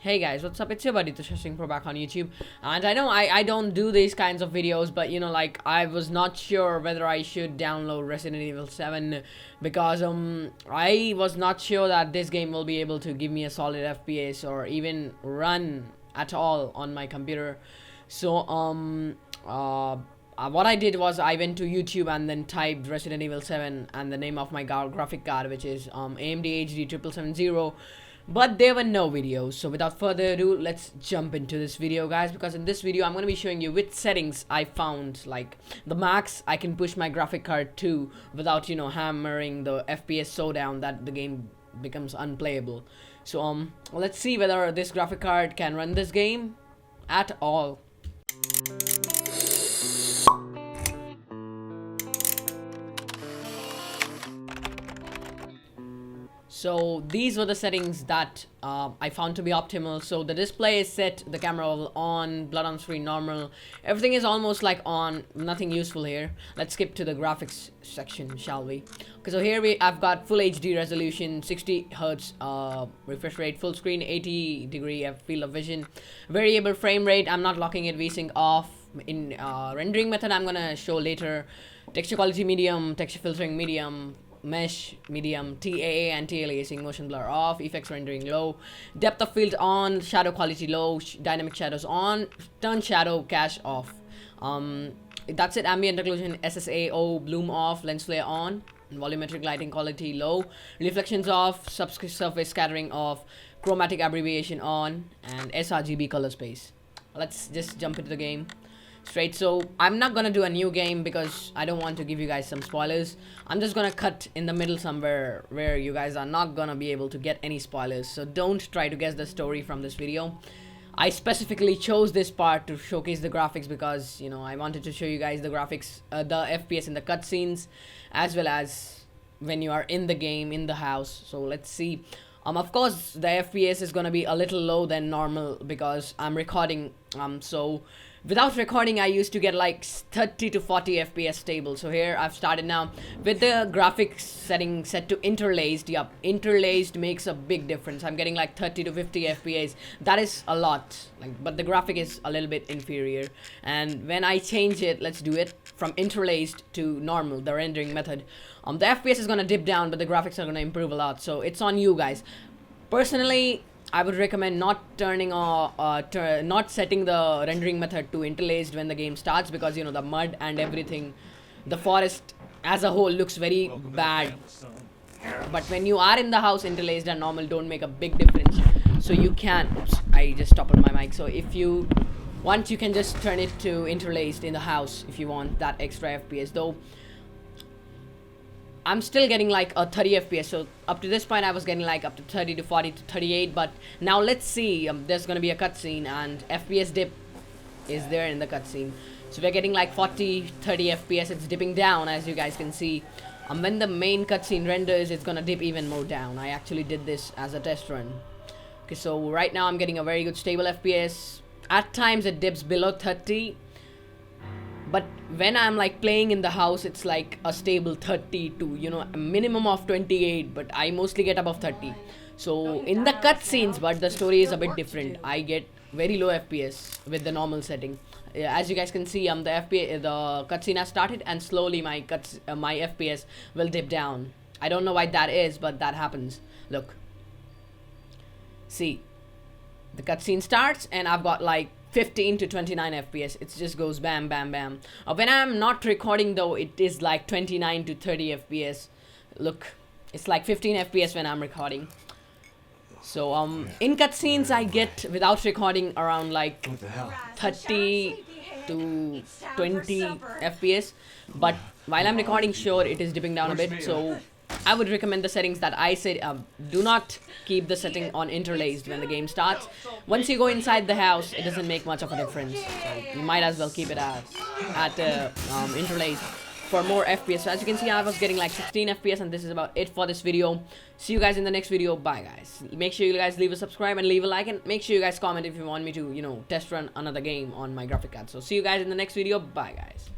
Hey guys, what's up? It's your buddy Tushar Singh Pro back on YouTube, and I know I don't do these kinds of videos, but you know, like, I was not sure whether I should download Resident Evil 7 because I was not sure that this game will be able to give me a solid FPS or even run at all on my computer. So what I did was I went to YouTube and then typed Resident Evil 7 and the name of my graphic card, which is AMD HD 770. But there were no videos, so without further ado, let's jump into this video, guys, because in this video I'm going to be showing you which settings I found like the max I can push my graphic card to without, you know, hammering the FPS so down that the game becomes unplayable. So let's see whether this graphic card can run this game at all. So these were the settings that I found to be optimal. So the display is set, the camera level on, blood on screen normal, everything is almost like on, nothing useful here. Let's skip to the graphics section, shall we? Okay, so here I've got full HD resolution, 60 Hz refresh rate, full screen, 80-degree field of vision, variable frame rate. I'm not locking it VSync off. In rendering method I'm gonna show later. Texture quality medium, texture filtering medium, mesh medium, TAA and anti-aliasing, motion blur off, effects rendering low, depth of field on, shadow quality low, dynamic shadows on, turn shadow cache off. That's it. Ambient occlusion SSAO bloom off, lens flare on, volumetric lighting quality low, reflections off, surface scattering off, chromatic abbreviation on, and sRGB color space. Let's just jump into the game straight. So I'm not gonna do a new game because I don't want to give you guys some spoilers. I'm just gonna cut in the middle somewhere where you guys are not gonna be able to get any spoilers, so don't try to guess the story from this video. I specifically chose this part to showcase the graphics because, you know, I wanted to show you guys the graphics, the FPS in the cutscenes, as well as when you are in the game, in the house. So let's see. Of course the FPS is gonna be a little low than normal because I'm recording. So without recording I used to get like 30 to 40 FPS stable. So here I've started now with the graphics setting set to interlaced. Yup, interlaced makes a big difference. I'm getting like 30 to 50 FPS. That is a lot, like, but the graphic is a little bit inferior. And when I change it, let's do it from interlaced to normal, the rendering method, the FPS is gonna dip down, but the graphics are gonna improve a lot. So it's on you guys. Personally, I would recommend not turning not setting the rendering method to interlaced when the game starts, because, you know, the mud and everything, the forest as a whole looks very bad. But when you are in the house, interlaced and normal don't make a big difference. So you can, oops, I just toppled my mic. So if you want, you can just turn it to interlaced in the house if you want that extra FPS. Though I'm still getting like a 30 FPS, so up to this point I was getting like up to 30 to 40 to 38, but now let's see. There's gonna be a cutscene and FPS dip is there in the cutscene. So we're getting like 40, 30 FPS. It's dipping down, as you guys can see. When the main cutscene renders, it's gonna dip even more down. I actually did this as a test run. Okay, so right now I'm getting a very good stable FPS. At times it dips below 30. But when I'm like playing in the house, it's like a stable 30 to, you know, a minimum of 28, but I mostly get above 30. So in the cutscenes, but the story is a bit different. I get very low FPS with the normal setting. As you guys can see, the cutscene has started, and slowly my FPS will dip down. I don't know why that is, but that happens. Look, see, the cutscene starts, and I've got like 15 to 29 FPS. It just goes bam bam bam. When I'm not recording though, it is like 29 to 30 FPS. Look, it's like 15 FPS when I'm recording. So in cutscenes I get, without recording, around like 30 to 20 FPS, but while I'm recording, sure, it is dipping down a bit. So I would recommend the settings that I said. Do not keep the setting on interlaced when the game starts. Once you go inside the house, it doesn't make much of a difference. So you might as well keep it at interlaced for more FPS. So as you can see, I was getting like 16 FPS, and this is about it for this video. See you guys in the next video. Bye guys. Make sure you guys leave a subscribe and leave a like, and make sure you guys comment if you want me to, you know, test run another game on my graphic card. So see you guys in the next video. Bye guys.